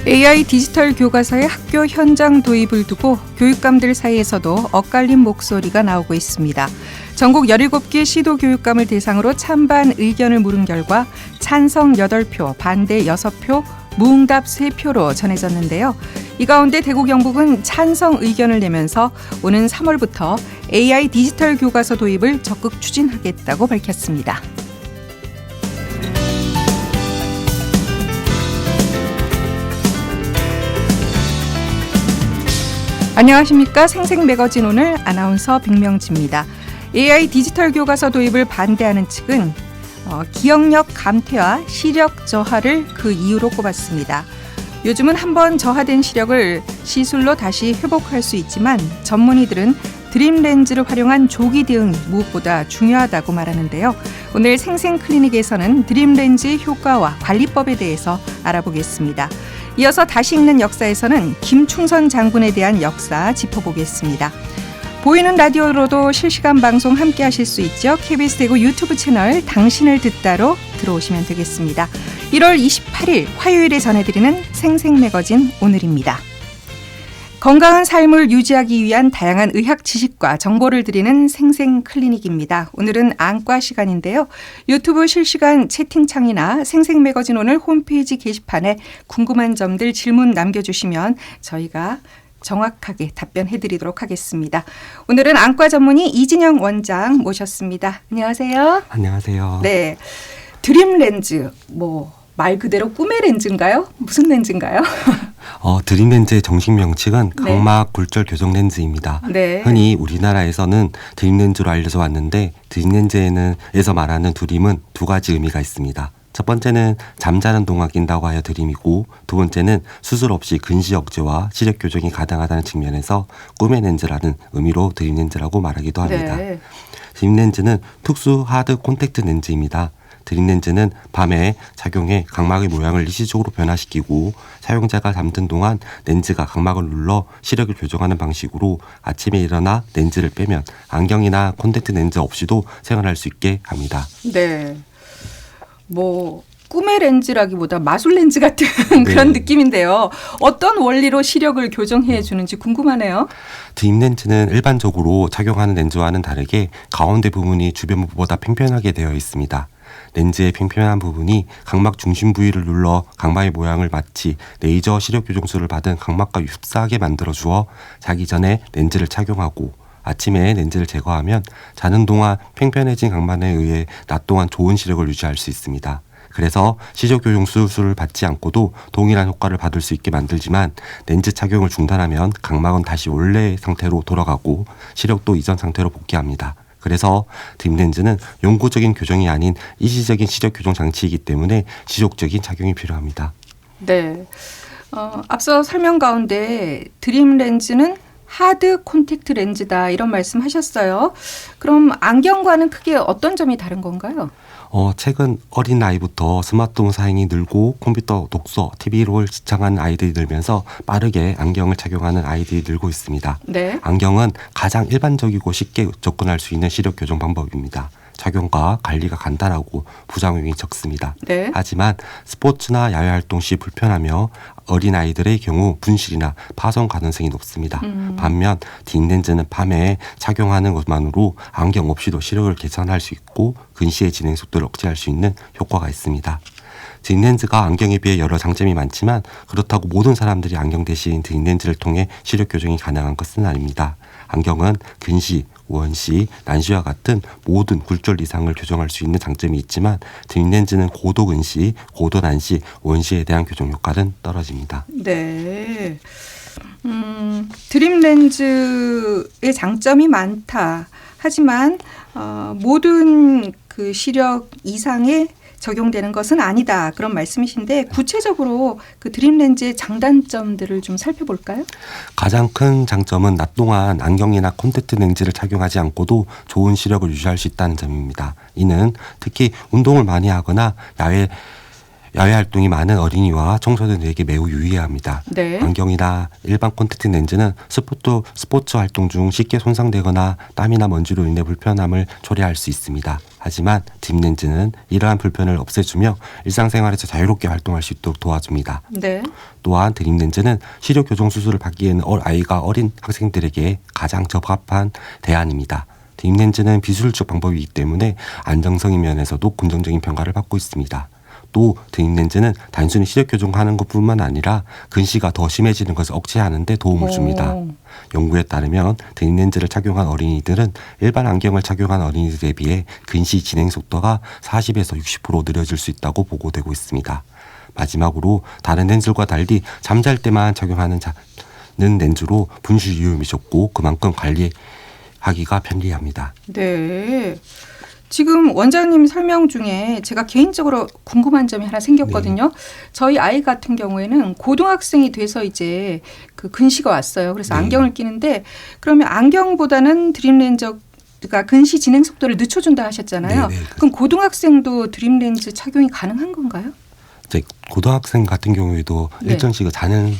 AI 디지털 교과서의 학교 현장 도입을 두고 교육감들 사이에서도 엇갈린 목소리가 나오고 있습니다. 전국 17개 시도 교육감을 대상으로 찬반 의견을 물은 결과 찬성 8표, 반대 6표, 무응답 3표로 전해졌는데요. 이 가운데 대구 경북은 찬성 의견을 내면서 오는 3월부터 AI 디지털 교과서 도입을 적극 추진하겠다고 밝혔습니다. 안녕하십니까. 생생매거진 오늘 아나운서 백명지입니다. AI 디지털 교과서 도입을 반대하는 측은 기억력 감퇴와 시력 저하를 그 이유로 꼽았습니다. 요즘은 한번 저하된 시력을 시술로 다시 회복할 수 있지만 전문의들은 드림렌즈를 활용한 조기 대응이 무엇보다 중요하다고 말하는데요. 오늘 생생클리닉에서는 드림렌즈의 효과와 관리법에 대해서 알아보겠습니다. 이어서 다시 읽는 역사에서는 김충선 장군에 대한 역사 짚어보겠습니다. 보이는 라디오로도 실시간 방송 함께 하실 수 있죠. KBS 대구 유튜브 채널 당신을 듣다로 들어오시면 되겠습니다. 1월 28일 화요일에 전해드리는 생생매거진 오늘입니다. 건강한 삶을 유지하기 위한 다양한 의학 지식과 정보를 드리는 생생클리닉입니다. 오늘은 안과 시간인데요. 유튜브 실시간 채팅창이나 생생매거진 오늘 홈페이지 게시판에 궁금한 점들 질문 남겨주시면 저희가 정확하게 답변해드리도록 하겠습니다. 오늘은 안과 전문의 이진영 원장 모셨습니다. 안녕하세요. 안녕하세요. 네, 드림렌즈 말 그대로 꿈의 렌즈인가요? 무슨 렌즈인가요? 드림렌즈의 정식 명칭은 각막 굴절 교정 렌즈입니다. 네. 흔히 우리나라에서는 드림렌즈로 알려져 왔는데 드림렌즈에서 말하는 드림은 두 가지 의미가 있습니다. 첫 번째는 잠자는 동안 낀다고 하여 드림이고 두 번째는 수술 없이 근시 억제와 시력 교정이 가능하다는 측면에서 꿈의 렌즈라는 의미로 드림렌즈라고 말하기도 합니다. 네. 드림렌즈는 특수 하드 콘택트 렌즈입니다. 드림렌즈는 밤에 착용해 각막의 모양을 일시적으로 변화시키고 사용자가 잠든 동안 렌즈가 각막을 눌러 시력을 교정하는 방식으로 아침에 일어나 렌즈를 빼면 안경이나 콘택트 렌즈 없이도 생활할 수 있게 합니다. 네. 꿈의 렌즈라기보다 마술 렌즈 같은 그런 느낌인데요. 어떤 원리로 시력을 교정해 주는지 궁금하네요. 드림렌즈는 일반적으로 착용하는 렌즈와는 다르게 가운데 부분이 주변 부분보다 팽팽하게 되어 있습니다. 렌즈의 팽팽한 부분이 각막 중심 부위를 눌러 각막의 모양을 마치 레이저 시력 교정술을 받은 각막과 흡사하게 만들어 주어 자기 전에 렌즈를 착용하고 아침에 렌즈를 제거하면 자는 동안 팽팽해진 각막에 의해 낮 동안 좋은 시력을 유지할 수 있습니다. 그래서 시력 교정 수술을 받지 않고도 동일한 효과를 받을 수 있게 만들지만 렌즈 착용을 중단하면 각막은 다시 원래의 상태로 돌아가고 시력도 이전 상태로 복귀합니다. 그래서 드림렌즈는 영구적인 교정이 아닌 일시적인 시력 교정 장치이기 때문에 지속적인 착용이 필요합니다. 네. 앞서 설명 가운데 드림렌즈는 하드 콘택트 렌즈다 이런 말씀 하셨어요. 그럼 안경과는 크게 어떤 점이 다른 건가요? 최근 어린 나이부터 스마트폰 사용이 늘고 컴퓨터, 독서, TV를 시청하는 아이들이 늘면서 빠르게 안경을 착용하는 아이들이 늘고 있습니다. 네. 안경은 가장 일반적이고 쉽게 접근할 수 있는 시력 교정 방법입니다. 착용과 관리가 간단하고 부작용이 적습니다. 네. 하지만 스포츠나 야외활동 시 불편하며 어린아이들의 경우 분실이나 파손 가능성이 높습니다. 반면 뒷렌즈는 밤에 착용하는 것만으로 안경 없이도 시력을 개선할 수 있고 근시의 진행 속도를 억제할 수 있는 효과가 있습니다. 뒷렌즈가 안경에 비해 여러 장점이 많지만 그렇다고 모든 사람들이 안경 대신 뒷렌즈를 통해 시력 교정이 가능한 것은 아닙니다. 안경은 근시, 원시, 난시와 같은 모든 굴절 이상을 교정할 수 있는 장점이 있지만 뒷렌즈는 고도 근시, 고도 난시, 원시에 대한 교정 효과는 떨어집니다. 네. 드림렌즈의 장점이 많다. 하지만 모든 그 시력 이상의 적용되는 것은 아니다. 그런 말씀이신데 구체적으로 그 드림렌즈의 장단점들을 좀 살펴볼까요? 가장 큰 장점은 낮 동안 안경이나 콘택트 렌즈를 착용하지 않고도 좋은 시력을 유지할 수 있다는 점입니다. 이는 특히 운동을 많이 하거나 야외 활동이 많은 어린이와 청소년들에게 매우 유의합니다. 네. 안경이나 일반 콘택트 렌즈는 스포츠 활동 중 쉽게 손상되거나 땀이나 먼지로 인해 불편함을 초래할 수 있습니다. 하지만 딥렌즈는 이러한 불편을 없애주며 일상생활에서 자유롭게 활동할 수 있도록 도와줍니다. 네. 또한 드림렌즈는 시력 교정 수술을 받기에는 아이가 어린 학생들에게 가장 적합한 대안입니다. 드림렌즈는 비술적 방법이기 때문에 안정성의 면에서도 긍정적인 평가를 받고 있습니다. 또 드림렌즈는 단순히 시력 교정하는 것뿐만 아니라 근시가 더 심해지는 것을 억제하는 데 도움을 줍니다. 연구에 따르면 드림렌즈를 착용한 어린이들은 일반 안경을 착용한 어린이들에 비해 근시 진행 속도가 40에서 60% 느려질 수 있다고 보고되고 있습니다. 마지막으로 다른 렌즈과 달리 잠잘 때만 착용하는 렌즈로 분실 위험이 적고 그만큼 관리하기가 편리합니다. 네. 지금 원장님 설명 중에 제가 개인적으로 궁금한 점이 하나 생겼거든요. 저희 아이 같은 경우에는 고등학생이 돼서 이제 그 근시가 왔어요. 그래서 안경을 끼는데 그러면 안경보다는 드림렌즈가 근시 진행 속도를 늦춰준다 하셨잖아요. 그럼 고등학생도 드림렌즈 착용이 가능한 건가요? 이제 고등학생 같은 경우에도 일정 시간 자는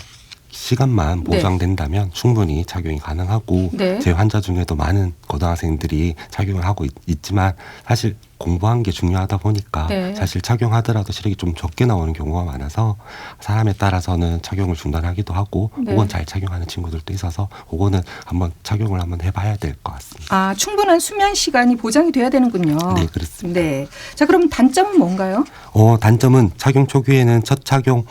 시간만 보장된다면 충분히 착용이 가능하고 제 환자 중에도 많은 고등학생들이 착용을 하고 있지만 사실 공부한 게 중요하다 보니까 사실 착용하더라도 시력이 좀 적게 나오는 경우가 많아서 사람에 따라서는 착용을 중단하기도 하고 혹은 잘 착용하는 친구들도 있어서 그거는 한번 착용을 한번 해봐야 될 것 같습니다. 아, 충분한 수면 시간이 보장이 돼야 되는군요. 네, 그렇습니다. 네. 자, 그럼 단점은 뭔가요? 단점은 착용 초기에는 첫 착용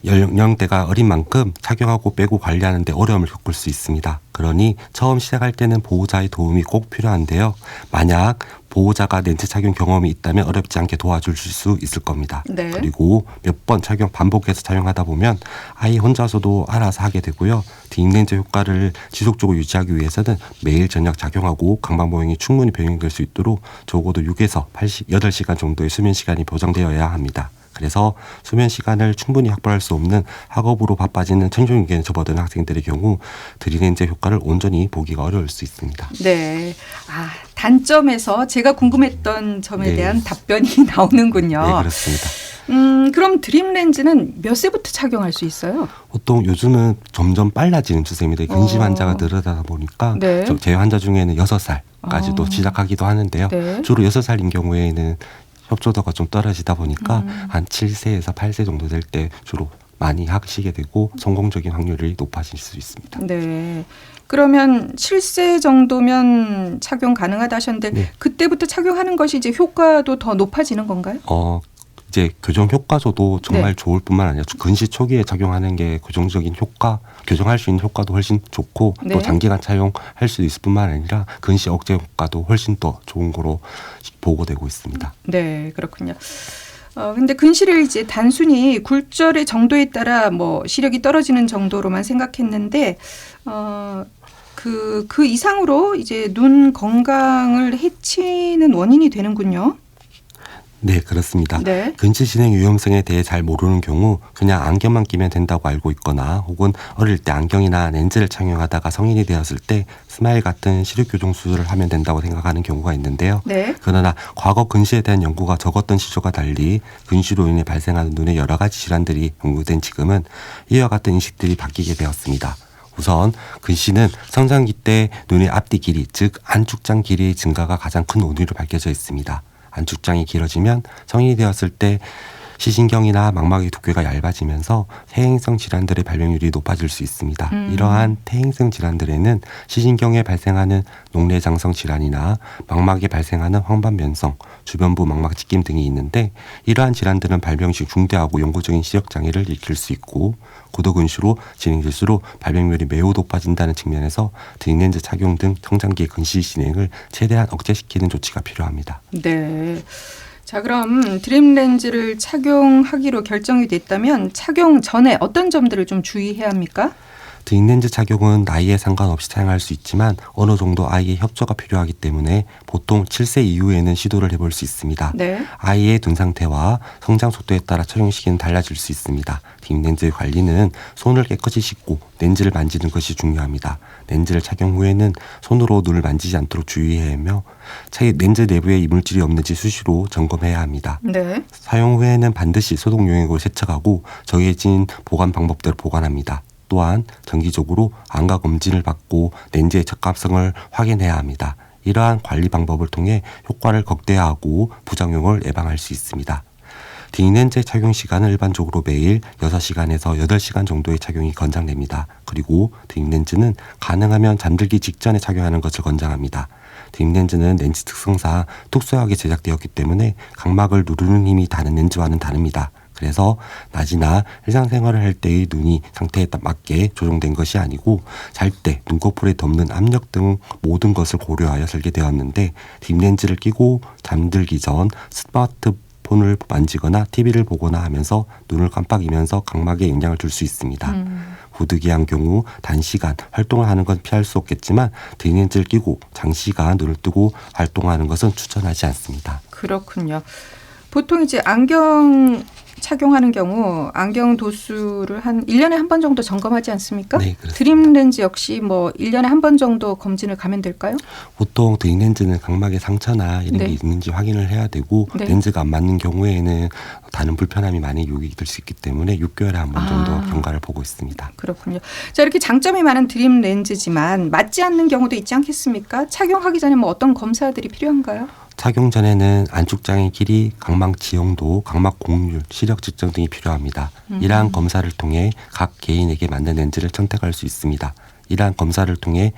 연령대가 어린 만큼 착용하고 빼고 관리하는 데 어려움을 겪을 수 있습니다. 그러니 처음 시작할 때는 보호자의 도움이 꼭 필요한데요. 만약 보호자가 렌즈 착용 경험이 있다면 어렵지 않게 도와줄 수 있을 겁니다. 그리고 몇 번 반복해서 착용하다 보면 아이 혼자서도 알아서 하게 되고요. 딥렌즈 효과를 지속적으로 유지하기 위해서는 매일 저녁 착용하고 강박 모형이 충분히 병행될 수 있도록 적어도 6에서 8시간 정도의 수면 시간이 보장되어야 합니다. 그래서 수면 시간을 충분히 확보할 수 없는 학업으로 바빠지는 청중에게 접어드는 학생들의 경우 드림렌즈 효과를 온전히 보기가 어려울 수 있습니다. 네. 아, 단점에서 제가 궁금했던 점에 대한 답변이 나오는군요. 네, 그렇습니다. 그럼 드림렌즈는 몇 세부터 착용할 수 있어요? 보통 요즘은 점점 빨라지는 추세입니다. 근시 환자가 늘어나다 보니까 제 환자 중에는 6살까지도 시작하기도 하는데요. 주로 6살인 경우에는 협조도가 좀 떨어지다 보니까 한 7세에서 8세 정도 될 때 주로 많이 하시게 되고 성공적인 확률이 높아질 수 있습니다. 네. 그러면 7세 정도면 착용 가능하다 하셨는데 그때부터 착용하는 것이 이제 효과도 더 높아지는 건가요? 이제 교정 효과조도 정말 좋을 뿐만 아니라 근시 초기에 착용하는 게 교정적인 효과, 교정할 수 있는 효과도 훨씬 좋고 또 장기간 착용할 수 있을 뿐만 아니라 근시 억제 효과도 훨씬 더 좋은 거로 보고되고 있습니다. 네, 그렇군요. 근데 근시를 이제 단순히 굴절의 정도에 따라 뭐 시력이 떨어지는 정도로만 생각했는데 그 이상으로 이제 눈 건강을 해치는 원인이 되는군요. 네, 그렇습니다. 근시 진행 위험성에 대해 잘 모르는 경우 그냥 안경만 끼면 된다고 알고 있거나 혹은 어릴 때 안경이나 렌즈를 착용하다가 성인이 되었을 때 스마일 같은 시력 교정 수술을 하면 된다고 생각하는 경우가 있는데요. 그러나 과거 근시에 대한 연구가 적었던 시절과 달리 근시로 인해 발생하는 눈의 여러 가지 질환들이 연구된 지금은 이와 같은 인식들이 바뀌게 되었습니다. 우선 근시는 성장기 때 눈의 앞뒤 길이, 즉 안축장 길이의 증가가 가장 큰 원인으로 밝혀져 있습니다. 안축장이 길어지면 성인이 되었을 때 시신경이나 망막의 두께가 얇아지면서 퇴행성 질환들의 발병률이 높아질 수 있습니다. 이러한 퇴행성 질환들에는 시신경에 발생하는 녹내장성 질환이나 망막에 발생하는 황반변성, 주변부 망막 찢김 등이 있는데 이러한 질환들은 발병 시 중대하고 영구적인 시력장애를 일으킬 수 있고 고도근시로 진행될수록 발병률이 매우 높아진다는 측면에서 드림렌즈 착용 등 성장기의 근시 진행을 최대한 억제시키는 조치가 필요합니다. 네. 자, 그럼 드림렌즈를 착용하기로 결정이 됐다면 착용 전에 어떤 점들을 좀 주의해야 합니까? 드림렌즈 착용은 나이에 상관없이 사용할 수 있지만 어느 정도 아이의 협조가 필요하기 때문에 보통 7세 이후에는 시도를 해볼 수 있습니다. 아이의 눈 상태와 성장 속도에 따라 착용 시기는 달라질 수 있습니다. 드림렌즈 관리는 손을 깨끗이 씻고 렌즈를 만지는 것이 중요합니다. 렌즈를 착용 후에는 손으로 눈을 만지지 않도록 주의해야 하며 렌즈 내부에 이물질이 없는지 수시로 점검해야 합니다. 사용 후에는 반드시 소독 용액으로 세척하고 정해진 보관 방법대로 보관합니다. 또한 정기적으로 안과 검진을 받고 렌즈의 적합성을 확인해야 합니다. 이러한 관리 방법을 통해 효과를 극대화하고 부작용을 예방할 수 있습니다. D렌즈 착용 시간은 일반적으로 매일 6시간에서 8시간 정도의 착용이 권장됩니다. 그리고 D렌즈는 가능하면 잠들기 직전에 착용하는 것을 권장합니다. D렌즈는 렌즈 특성상 특수하게 제작되었기 때문에 각막을 누르는 힘이 다른 렌즈와는 다릅니다. 그래서 낮이나 일상생활을 할 때의 눈이 상태에 맞게 조정된 것이 아니고 잘 때 눈꺼풀에 덮는 압력 등 모든 것을 고려하여 설계되었는데 딥렌즈를 끼고 잠들기 전 스마트폰을 만지거나 TV를 보거나 하면서 눈을 깜빡이면서 각막에 영향을 줄 수 있습니다. 부득이한 경우 단시간 활동을 하는 건 피할 수 없겠지만 딥렌즈를 끼고 장시간 눈을 뜨고 활동하는 것은 추천하지 않습니다. 그렇군요. 보통 이제 안경 착용하는 경우 안경 도수를 한 1년에 한 번 정도 점검하지 않습니까? 네, 그렇습니다. 드림렌즈 역시 뭐 1년에 한 번 정도 검진을 가면 될까요? 보통 드림렌즈는 각막에 상처나 이런 네. 게 있는지 확인을 해야 되고 네. 렌즈가 안 맞는 경우에는 다른 불편함이 많이 요기될 수 있기 때문에 6개월에 한 번 정도 경과를 보고 있습니다. 그렇군요. 자, 이렇게 장점이 많은 드림렌즈지만 맞지 않는 경우도 있지 않겠습니까? 착용하기 전에 뭐 어떤 검사들이 필요한가요? 착용 전에는 안쪽장의 길이, 각막 지형도, 각막 공률, 시력 측정 등이 필요합니다. 이러한 검사를 통해 각 개인에게 맞는 렌즈를 선택할 수 있습니다. 이러한 검사를 통해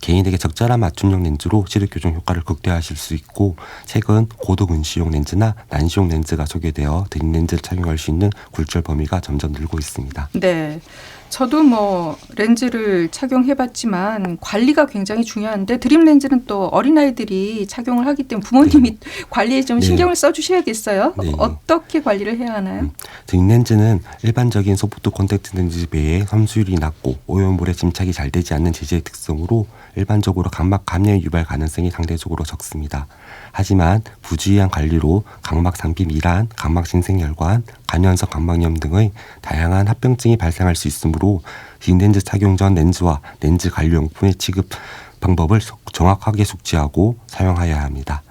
개인에게 적절한 맞춤형 렌즈로 시력 교정 효과를 극대화하실 수 있고 최근 고도 근시용 렌즈나 난시용 렌즈가 소개되어 드림렌즈를 착용할 수 있는 굴절 범위가 점점 늘고 있습니다. 네. 저도 뭐 렌즈를 착용해봤지만 관리가 굉장히 중요한데 드림렌즈는 또 어린아이들이 착용을 하기 때문에 부모님이 관리에 좀 신경을 써주셔야겠어요. 네. 어떻게 관리를 해야 하나요? 드림렌즈는 일반적인 소프트 콘택트 렌즈 배에 섬수율이 낮고 오염물에 침착이 잘 되지 않는 재질의 특성으로 일반적으로 각막 감염 유발 가능성이 상대적으로 적습니다. 하지만 부주의한 관리로 각막 상피 미란, 각막 신생혈관, 간연성 각막염 등의 다양한 합병증이 발생할 수 있으므로 D렌즈 착용 전 렌즈와 렌즈 관리용품의 취급 방법을 정확하게 숙지하고 사용하여야 합니다.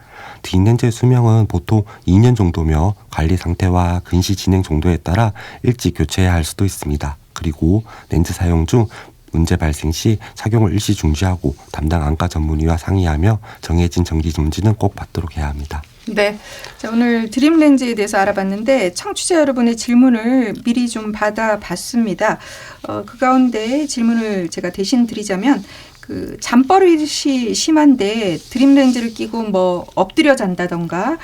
D렌즈의 수명은 보통 2년 정도며 관리 상태와 근시 진행 정도에 따라 일찍 교체해야 할 수도 있습니다. 그리고 렌즈 사용 중 문제 발생 시 착용을 일시 중지하고 담당 안과 전문의와 상의하며 정해진 정기 점진은 꼭 받도록 해야 합니다. 네. 자, 오늘 드림렌즈에 대해서 알아봤는데 청취자 여러분의 질문을 미리 좀 받아봤습니다. 그 가운데 질문을 제가 대신 드리자면 그 잠버릇이 심한데 드림렌즈를 끼고 뭐 엎드려 잔다던가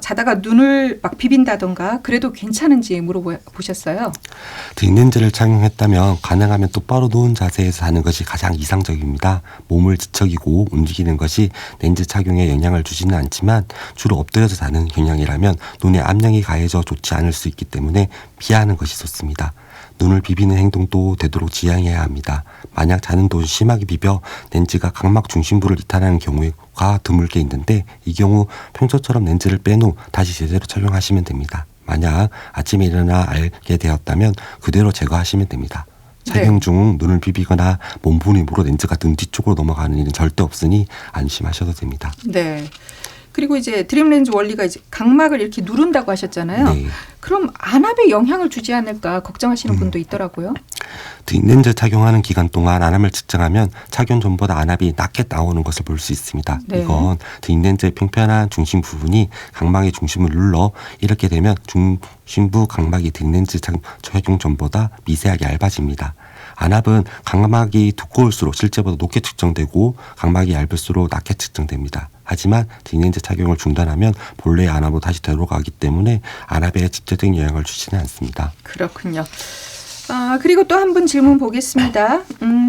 자다가 눈을 막 비빈다던가 그래도 괜찮은지 물어보셨어요. D렌즈를 착용했다면 가능하면 똑바로 누운 자세에서 하는 것이 가장 이상적입니다. 몸을 뒤척이고 움직이는 것이 렌즈 착용에 영향을 주지는 않지만 주로 엎드려서 자는 경향이라면 눈에 압력이 가해져 좋지 않을 수 있기 때문에 피하는 것이 좋습니다. 눈을 비비는 행동도 되도록 지양해야 합니다. 만약 자는 도중 심하게 비벼 렌즈가 각막 중심부를 이탈하는 경우가 드물게 있는데 이 경우 평소처럼 렌즈를 뺀 후 다시 제대로 착용하시면 됩니다. 만약 아침에 일어나 알게 되었다면 그대로 제거하시면 됩니다. 착용 중 눈을 비비거나 몸부림으로 힘으로 렌즈가 등 뒤쪽으로 넘어가는 일은 절대 없으니 안심하셔도 됩니다. 네. 그리고 이제 드림렌즈 원리가 이제 각막을 이렇게 누른다고 하셨잖아요. 네. 그럼 안압에 영향을 주지 않을까 걱정하시는 분도 있더라고요. D렌즈 착용하는 기간 동안 안압을 측정하면 착용 전보다 안압이 낮게 나오는 것을 볼 수 있습니다. 네. 이건 D렌즈의 평평한 중심 부분이 각막의 중심을 눌러 이렇게 되면 중심부 각막이 D렌즈 착용 전보다 미세하게 얇아집니다. 안압은 각막이 두꺼울수록 실제보다 높게 측정되고 각막이 얇을수록 낮게 측정됩니다. 하지만 D렌즈 착용을 중단하면 본래의 안압으로 다시 되돌아가기 때문에 안압에 직접적인 영향을 주지는 않습니다. 그렇군요. 그리고 또 한 분 질문 보겠습니다.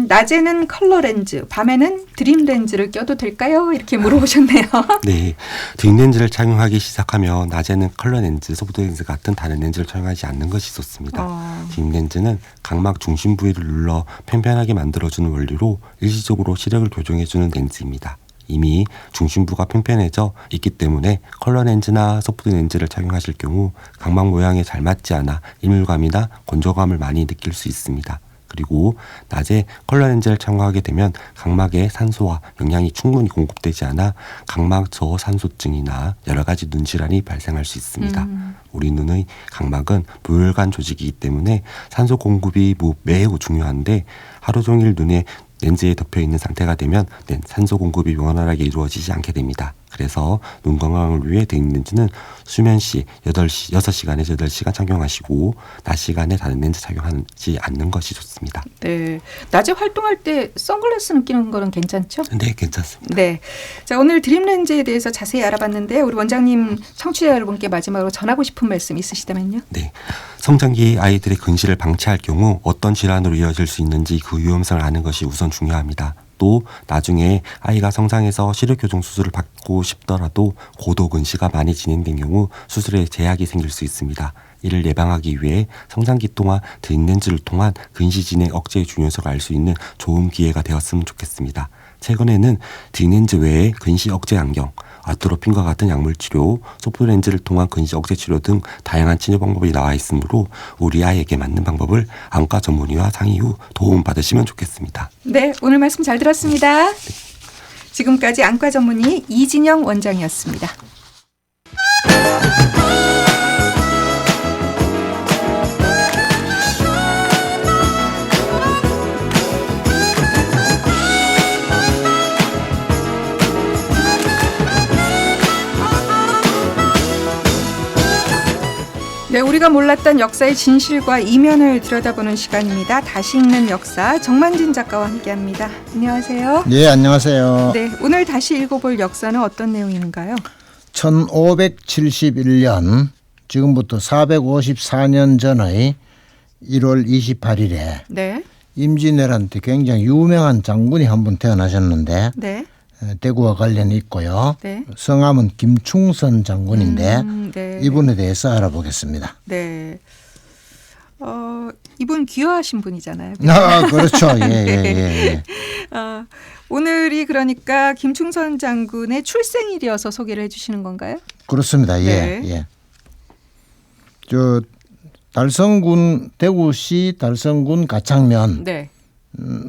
낮에는 컬러 렌즈, 밤에는 드림 렌즈를 껴도 될까요? 이렇게 물어보셨네요. 네, D렌즈를 착용하기 시작하면 낮에는 컬러 렌즈, 소프트 렌즈 같은 다른 렌즈를 착용하지 않는 것이 좋습니다. D렌즈는 각막 중심 부위를 눌러 평평하게 만들어주는 원리로 일시적으로 시력을 교정해주는 렌즈입니다. 이미 중심부가 평평해져 있기 때문에 컬러 렌즈나 소프트 렌즈를 착용하실 경우 각막 모양에 잘 맞지 않아 이물감이나 건조감을 많이 느낄 수 있습니다. 그리고 낮에 컬러 렌즈를 착용하게 되면 각막에 산소와 영양이 충분히 공급되지 않아 각막 저산소증이나 여러 가지 눈 질환이 발생할 수 있습니다. 우리 눈의 각막은 무혈관 조직이기 때문에 산소 공급이 매우 중요한데 하루 종일 눈에 렌즈에 덮여 있는 상태가 되면 산소 공급이 원활하게 이루어지지 않게 됩니다. 그래서 눈 건강을 위해 대인 렌즈는 수면 시 6시간에서 8시간 착용하시고 낮 시간에 다른 렌즈 착용하지 않는 것이 좋습니다. 네, 낮에 활동할 때 선글라스는 끼는 거는 괜찮죠? 네, 괜찮습니다. 네, 자 오늘 드림 렌즈에 대해서 자세히 알아봤는데 우리 원장님 청취자 여러분께 마지막으로 전하고 싶은 말씀 있으시다면요? 네, 성장기 아이들의 근시를 방치할 경우 어떤 질환으로 이어질 수 있는지 그 위험성을 아는 것이 우선 중요합니다. 또 나중에 아이가 성장해서 시력교정 수술을 받고 싶더라도 고도 근시가 많이 진행된 경우 수술에 제약이 생길 수 있습니다. 이를 예방하기 위해 성장기 동안 드림 렌즈를 통한 근시 진행 억제의 중요성을 알 수 있는 좋은 기회가 되었으면 좋겠습니다. 최근에는 드림 렌즈 외에 근시 억제 안경, 아트로핀과 같은 약물 치료, 소프 렌즈를 통한 근시 억제 치료 등 다양한 치료 방법이 나와 있으므로 우리 아이에게 맞는 방법을 안과 전문의와 상의 후 도움 받으시면 좋겠습니다. 네, 오늘 말씀 잘 들었습니다. 지금까지 안과 전문의 이진영 원장이었습니다. 네, 우리가 몰랐던 역사의 진실과 이면을 들여다보는 시간입니다. 다시 읽는 역사 정만진 작가와 함께합니다. 안녕하세요. 네, 안녕하세요. 네, 오늘 다시 읽어볼 역사는 어떤 내용인가요? 1571년 지금부터 454년 전의 1월 28일에 네, 임진왜란때 굉장히 유명한 장군이 한 분 태어나셨는데 네, 대구와 관련이 있고요. 네. 성함은 김충선 장군인데 네. 이분에 대해서 알아보겠습니다. 네. 이분 귀화하신 분이잖아요. 아, 그렇죠. 예. 오늘이 그러니까 김충선 장군의 출생일이어서 소개를 해주시는 건가요? 그렇습니다. 네. 예. 저 달성군 대구시 달성군 가창면 네.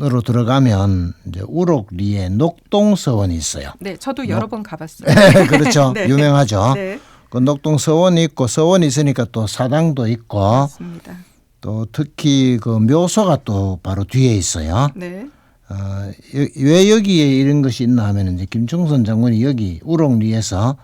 으로 들어가면 이제 우록리에 녹동서원이 있어요. 네, 저도 여러 번 가봤어요. 그렇죠. 네. 유명하죠. 네, 그 녹동서원이 있고 서원이 있으니까 또 사당도 있고 맞습니다. 또 특히 그 묘소가 또 바로 뒤에 있어요. 네, 왜 여기에 이런 것이 있나 하면 이제 김충선 장군이 여기 우록리에서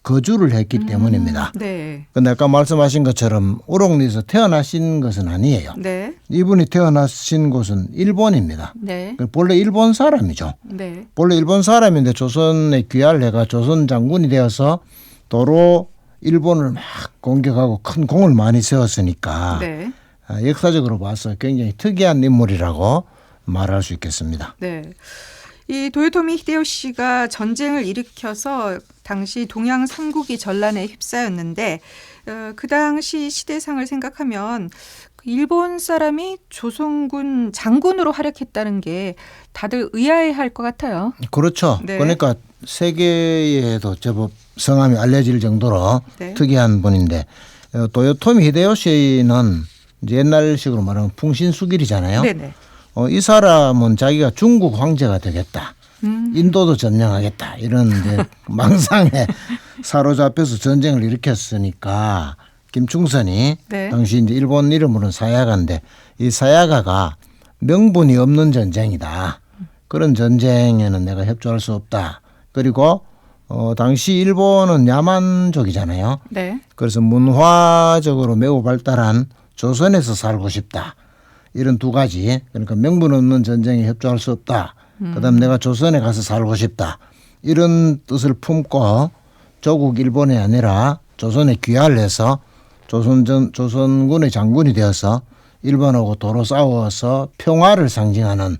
거주를 했기 때문입니다. 네, 근데 아까 말씀하신 것처럼 우록리에서 태어나신 것은 아니에요. 네, 이분이 태어나신 곳은 일본입니다. 네, 본래 일본 사람이죠. 네, 본래 일본 사람인데 조선에 귀화를 해가 조선 장군이 되어서 도로 일본을 막 공격하고 큰 공을 많이 세웠으니까 네, 역사적으로 봐서 굉장히 특이한 인물이라고 말할 수 있겠습니다. 네. 이 도요토미 히데요시가 전쟁을 일으켜서 당시 동양 삼국이 전란에 휩싸였는데 그 당시 시대상을 생각하면 일본 사람이 조선군 장군으로 활약했다는 게 다들 의아해할 것 같아요. 그렇죠. 네. 그러니까 세계에도 제법 성함이 알려질 정도로 네. 특이한 분인데 도요토미 히데요시는 이제 옛날식으로 말하면 풍신수길이잖아요. 네네. 이 사람은 자기가 중국 황제가 되겠다. 인도도 점령하겠다. 이런 이제 망상에 사로잡혀서 전쟁을 일으켰으니까 김충선이 네. 당시 이제 일본 이름으로는 사야가인데 이 사야가가 명분이 없는 전쟁이다. 그런 전쟁에는 내가 협조할 수 없다. 그리고 당시 일본은 야만족이잖아요. 네. 그래서 문화적으로 매우 발달한 조선에서 살고 싶다. 이런 두 가지. 그러니까 명분 없는 전쟁에 협조할 수 없다. 그다음 내가 조선에 가서 살고 싶다. 이런 뜻을 품고 조국 일본이 아니라 조선에 귀화를 해서 조선군의 장군이 되어서 일본하고 도로 싸워서 평화를 상징하는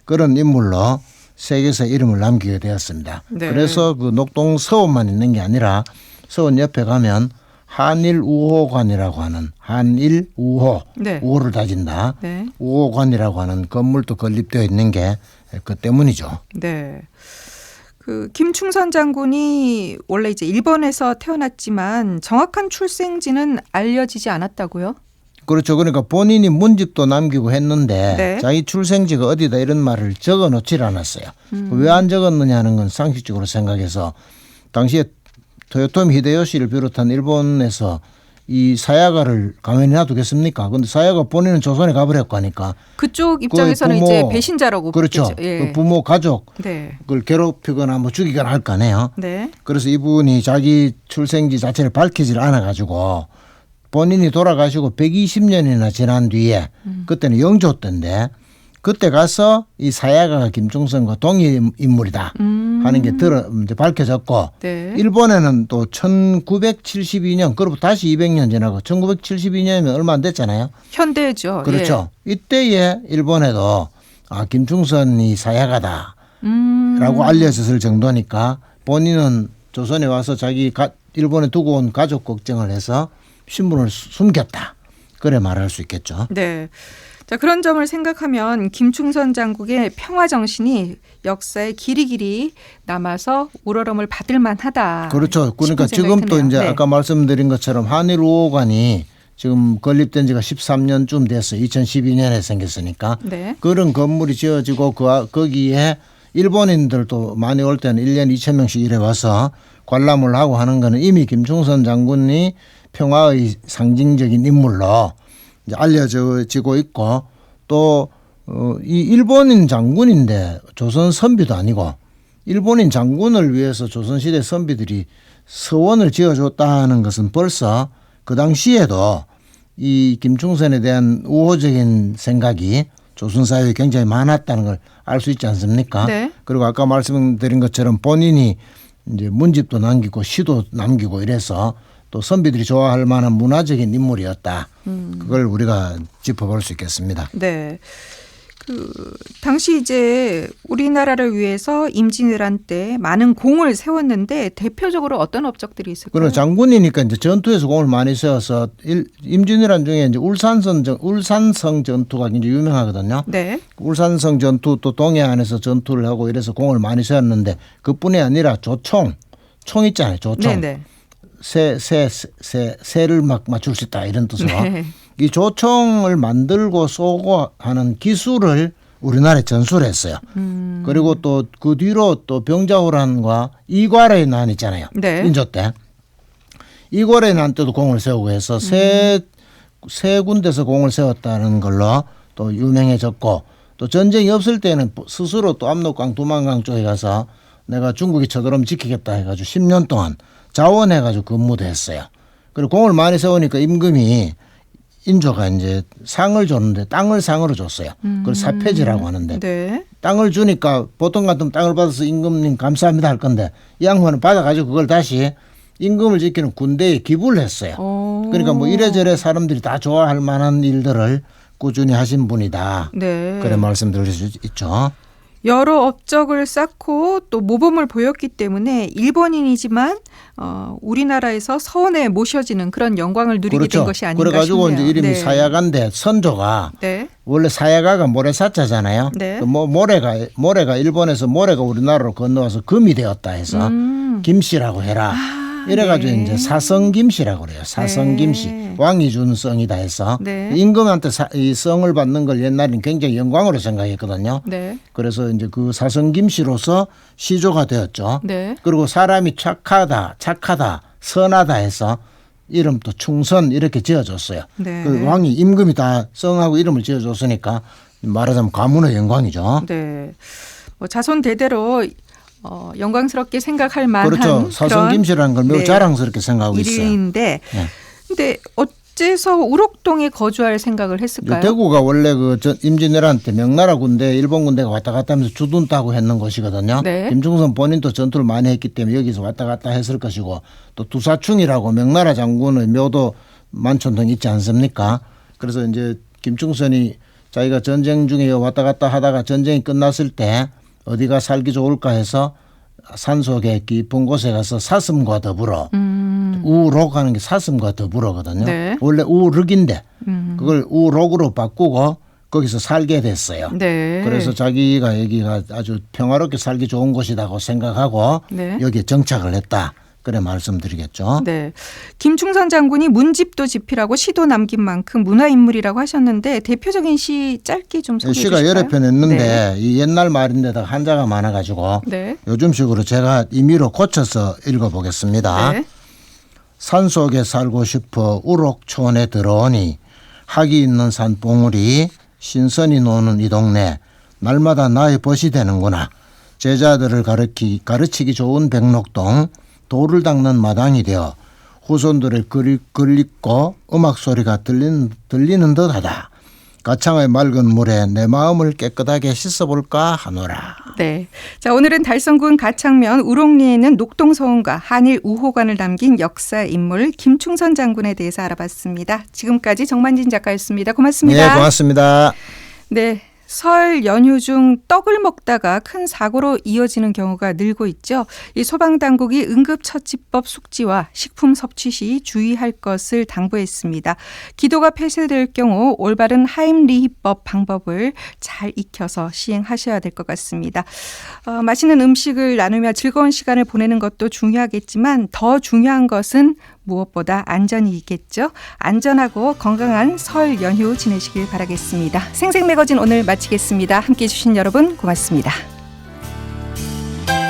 그런 인물로 세계에서 이름을 남기게 되었습니다. 네. 그래서 그 녹동 서원만 있는 게 아니라 서원 옆에 가면 한일우호관이라고 하는 한일우호, 네. 우호를 다진다. 네. 우호관이라고 하는 건물도 건립되어 있는 게 그 때문이죠. 네. 그 김충선 장군이 원래 이제 일본에서 태어났지만 정확한 출생지는 알려지지 않았다고요? 그렇죠. 그러니까 본인이 문집도 남기고 했는데 네. 자기 출생지가 어디다 이런 말을 적어 놓질 않았어요. 왜 안 적었느냐 하는 건 상식적으로 생각해서 당시에 토요토미 히데요시를 비롯한 일본에서 이 사야가를 가만히 놔두겠습니까? 근데 사야가 본인은 조선에 가버렸고 하니까 그쪽 입장에서는 부모, 이제 배신자라고 그렇죠. 보겠죠. 예. 그 부모 가족 네. 그걸 괴롭히거나 뭐 죽이거나 할 거 아니에요. 네. 그래서 이분이 자기 출생지 자체를 밝히질 않아 가지고 본인이 돌아가시고 120년이나 지난 뒤에 그때는 영조 때인데 그때 가서 이 사야가가 김충선과 동일 인물이다 하는 게 이제 밝혀졌고 네. 일본에는 또 1972년 그로부터 다시 200년 지나고 1972년이면 얼마 안 됐잖아요. 현대죠. 그렇죠. 이때에 일본에도 김충선이 사야가다 라고 알려졌을 정도니까 본인은 조선에 와서 자기 일본에 두고 온 가족 걱정을 해서 신분을 숨겼다. 그래 말할 수 있겠죠. 네. 자, 그런 점을 생각하면 김충선 장군의 평화 정신이 역사에 길이길이 남아서 우러럼을 받을 만하다. 그렇죠. 그러니까 싶은 생각이 지금 또 드네요. 이제 네. 아까 말씀드린 것처럼 한일 우호관이 지금 건립된 지가 13년쯤 됐어요. 2012년에 생겼으니까. 네. 그런 건물이 지어지고 거기에 일본인들도 많이 올 때는 1년 2천 명씩 이래 와서 관람을 하고 하는 거는 이미 김충선 장군이 평화의 상징적인 인물로 이제 알려지고 있고 또 이 일본인 장군인데 조선 선비도 아니고 일본인 장군을 위해서 조선시대 선비들이 서원을 지어줬다는 것은 벌써 그 당시에도 이 김충선에 대한 우호적인 생각이 조선 사회에 굉장히 많았다는 걸 알 수 있지 않습니까? 네. 그리고 아까 말씀드린 것처럼 본인이 이제 문집도 남기고 시도 남기고 이래서 또 선비들이 좋아할 만한 문화적인 인물이었다. 그걸 우리가 짚어볼 수 있겠습니다. 네. 당시 이제 우리나라를 위해서 임진왜란 때 많은 공을 세웠는데 대표적으로 어떤 업적들이 있을까요? 그리고 장군이니까 이제 전투에서 공을 많이 세워서 임진왜란 중에 이제 울산성 전투가 굉장히 유명하거든요. 네. 울산성 전투 또 동해안에서 전투를 하고 이래서 공을 많이 세웠는데 그뿐이 아니라 조총, 총 있잖아요. 조총. 네네. 새를 막 맞출 수 있다 이런 뜻으로 네. 이 조총을 만들고 쏘고 하는 기술을 우리나라에 전수했어요. 그리고 또 그 뒤로 또 병자호란과 이괄의 난 있잖아요. 네. 인조 때 이괄의 난 때도 공을 세우고 해서 세 군데서 공을 세웠다는 걸로 또 유명해졌고 또 전쟁이 없을 때는 스스로 또 압록강 두만강 쪽에 가서 내가 중국이 쳐들어오면 지키겠다 해가지고 10년 동안 자원해가지고 근무도 했어요. 그리고 공을 많이 세우니까 임금이 인조가 이제 상을 줬는데 땅을 상으로 줬어요. 그걸 사패지라고 하는데 네. 땅을 주니까 보통 같으면 땅을 받아서 임금님 감사합니다 할 건데 이 양반은 받아가지고 그걸 다시 임금을 지키는 군대에 기부를 했어요. 그러니까 뭐 이래저래 사람들이 다 좋아할 만한 일들을 꾸준히 하신 분이다. 네. 그래 말씀드릴 수 있죠. 여러 업적을 쌓고 또 모범을 보였기 때문에 일본인이지만 우리나라에서 서원에 모셔지는 그런 영광을 누리게 그렇죠. 된 것이 아닌가 그래가지고 싶네요. 이제 이름이 네. 사야가인데 선조가 네. 원래 사야가가 모래사자잖아요. 네. 그 모래가 일본에서 모래가 우리나라로 건너와서 금이 되었다 해서 김씨라고 해라. 이래가지고 네. 이제 사성김씨라고 그래요. 사성김씨. 네. 왕이 준 성이다 해서 네. 임금한테 이 성을 받는 걸 옛날에는 굉장히 영광으로 생각했거든요. 네. 그래서 이제 그 사성김씨로서 시조가 되었죠. 네. 그리고 사람이 착하다, 선하다 해서 이름도 충선 이렇게 지어줬어요. 네. 그 왕이 임금이 다 성하고 이름을 지어줬으니까 말하자면 가문의 영광이죠. 네. 뭐 자손 대대로 영광스럽게 생각할 만한 그렇죠. 사성김씨라는 걸 매우 네. 자랑스럽게 생각하고 있어요. 일인데, 네. 근데 어째서 우럭동에 거주할 생각을 했을까요? 대구가 원래 임진왜란 때 명나라 군대, 일본 군대가 왔다 갔다 하면서 주둔 따고 했는 곳이거든요. 네. 김충선 본인도 전투를 많이 했기 때문에 여기서 왔다 갔다 했을 것이고 또 두사충이라고 명나라 장군의 묘도 만촌 등 있지 않습니까? 그래서 이제 김충선이 자기가 전쟁 중에 왔다 갔다 하다가 전쟁이 끝났을 때 어디가 살기 좋을까 해서 산속에 깊은 곳에 가서 사슴과 더불어 우록 하는 게 사슴과 더불어거든요. 네. 원래 우륵인데 그걸 우록으로 바꾸고 거기서 살게 됐어요. 네. 그래서 자기가 여기가 아주 평화롭게 살기 좋은 곳이라고 생각하고 네. 여기에 정착을 했다. 그래 말씀드리겠죠. 네. 김충선 장군이 문집도 집필하고 시도 남긴 만큼 문화인물이라고 하셨는데 대표적인 시 짧게 좀 소개해 주실까요? 시가 여러 편 했는데 네. 이 옛날 말인데다가 한자가 많아가지고 네. 요즘식으로 제가 임의로 고쳐서 읽어보겠습니다. 네. 산속에 살고 싶어 우럭촌에 들어오니 학이 있는 산봉우리 신선이 노는 이 동네 날마다 나의 벗이 되는구나. 제자들을 가르치기 좋은 백록동 돌을 닦는 마당이 되어 후손들의 글 읽고 음악 소리가 들리는 듯하다. 가창의 맑은 물에 내 마음을 깨끗하게 씻어볼까 하노라. 네. 자, 오늘은 달성군 가창면 우롱리에 있는 녹동서원과 한일 우호관을 담긴 역사 인물 김충선 장군에 대해서 알아봤습니다. 지금까지 정만진 작가였습니다. 고맙습니다. 네, 고맙습니다. 네. 설 연휴 중 떡을 먹다가 큰 사고로 이어지는 경우가 늘고 있죠. 이 소방당국이 응급처치법 숙지와 식품 섭취 시 주의할 것을 당부했습니다. 기도가 폐쇄될 경우 올바른 하임리히법 방법을 잘 익혀서 시행하셔야 될 것 같습니다. 맛있는 음식을 나누며 즐거운 시간을 보내는 것도 중요하겠지만 더 중요한 것은 무엇보다 안전이겠죠. 안전하고 건강한 설 연휴 지내시길 바라겠습니다. 생생매거진 오늘 마치겠습니다. 함께해 주신 여러분 고맙습니다.